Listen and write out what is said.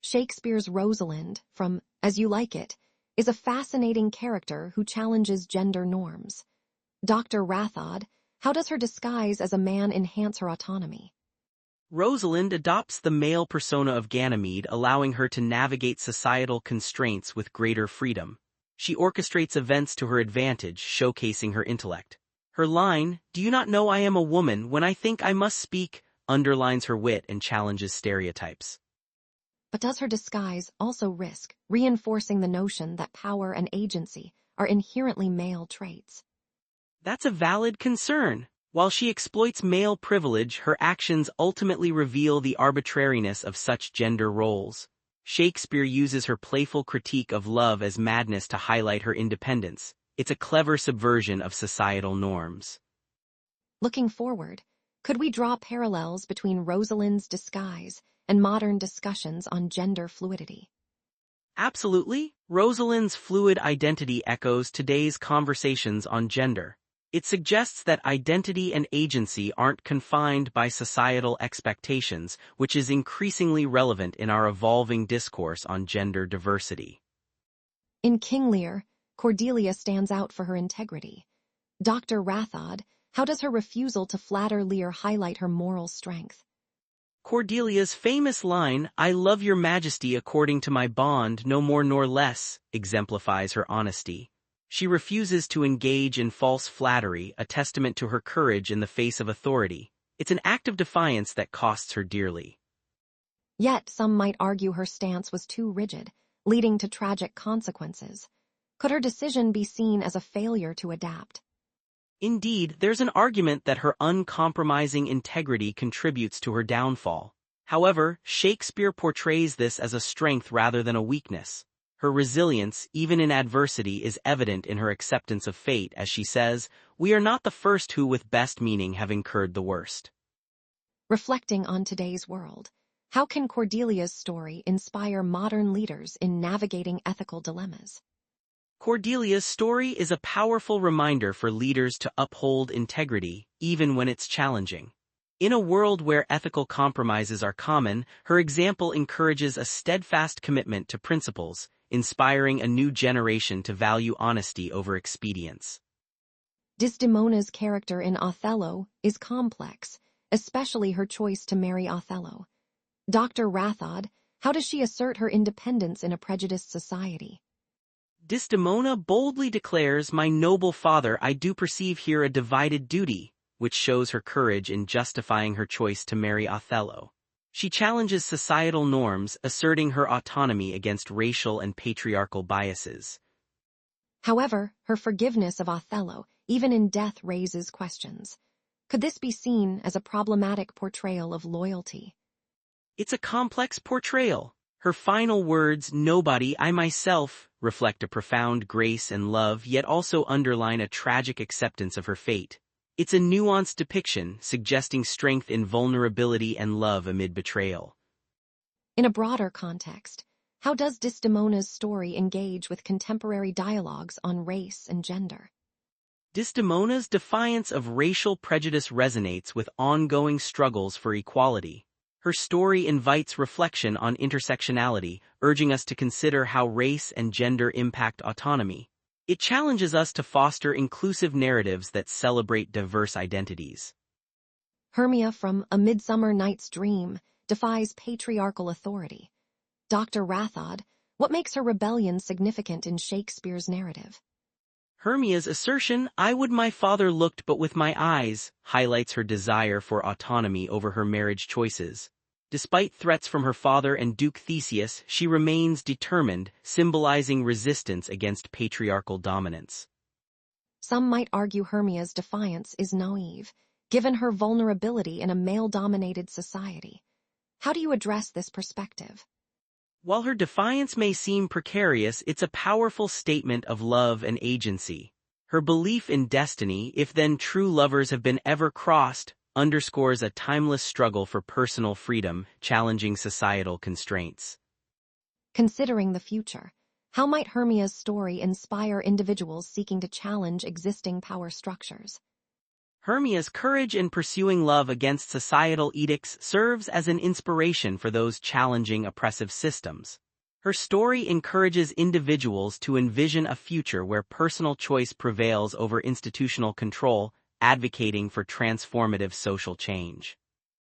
Shakespeare's Rosalind, from As You Like It, is a fascinating character who challenges gender norms. Dr. Rathod, how does her disguise as a man enhance her autonomy? Rosalind adopts the male persona of Ganymede, allowing her to navigate societal constraints with greater freedom. She orchestrates events to her advantage, showcasing her intellect. Her line, "Do you not know I am a woman when I think I must speak," underlines her wit and challenges stereotypes. But does her disguise also risk reinforcing the notion that power and agency are inherently male traits? That's a valid concern. While she exploits male privilege, her actions ultimately reveal the arbitrariness of such gender roles. Shakespeare uses her playful critique of love as madness to highlight her independence. It's a clever subversion of societal norms. Looking forward, could we draw parallels between Rosalind's disguise and modern discussions on gender fluidity? Absolutely. Rosalind's fluid identity echoes today's conversations on gender. It suggests that identity and agency aren't confined by societal expectations, which is increasingly relevant in our evolving discourse on gender diversity. In King Lear, Cordelia stands out for her integrity. Dr. Rathod, how does her refusal to flatter Lear highlight her moral strength? Cordelia's famous line, "I love your majesty according to my bond, no more nor less," exemplifies her honesty. She refuses to engage in false flattery, a testament to her courage in the face of authority. It's an act of defiance that costs her dearly. Yet some might argue her stance was too rigid, leading to tragic consequences. Could her decision be seen as a failure to adapt? Indeed, there's an argument that her uncompromising integrity contributes to her downfall. However, Shakespeare portrays this as a strength rather than a weakness. Her resilience, even in adversity, is evident in her acceptance of fate, as she says, "We are not the first who with best meaning have incurred the worst." Reflecting on today's world, how can Cordelia's story inspire modern leaders in navigating ethical dilemmas? Cordelia's story is a powerful reminder for leaders to uphold integrity, even when it's challenging. In a world where ethical compromises are common, her example encourages a steadfast commitment to principles, inspiring a new generation to value honesty over expedience. Desdemona's character in Othello is complex, especially her choice to marry Othello. Dr. Rathod, how does she assert her independence in a prejudiced society? Desdemona boldly declares, "My noble father, I do perceive here a divided duty," which shows her courage in justifying her choice to marry Othello. She challenges societal norms, asserting her autonomy against racial and patriarchal biases. However, her forgiveness of Othello, even in death, raises questions. Could this be seen as a problematic portrayal of loyalty? It's a complex portrayal. Her final words, "Nobody, I myself," reflect a profound grace and love, yet also underline a tragic acceptance of her fate. It's a nuanced depiction, suggesting strength in vulnerability and love amid betrayal. In a broader context, how does Desdemona's story engage with contemporary dialogues on race and gender? Desdemona's defiance of racial prejudice resonates with ongoing struggles for equality. Her story invites reflection on intersectionality, urging us to consider how race and gender impact autonomy. It challenges us to foster inclusive narratives that celebrate diverse identities. Hermia from A Midsummer Night's Dream defies patriarchal authority. Dr. Rathod, what makes her rebellion significant in Shakespeare's narrative? Hermia's assertion, "I would my father looked but with my eyes," highlights her desire for autonomy over her marriage choices. Despite threats from her father and Duke Theseus, she remains determined, symbolizing resistance against patriarchal dominance. Some might argue Hermia's defiance is naive, given her vulnerability in a male-dominated society. How do you address this perspective? While her defiance may seem precarious, it's a powerful statement of love and agency. Her belief in destiny, if then true lovers have been ever crossed, underscores a timeless struggle for personal freedom, challenging societal constraints. Considering the future, how might Hermia's story inspire individuals seeking to challenge existing power structures? Hermia's courage in pursuing love against societal edicts serves as an inspiration for those challenging oppressive systems. Her story encourages individuals to envision a future where personal choice prevails over institutional control, advocating for transformative social change.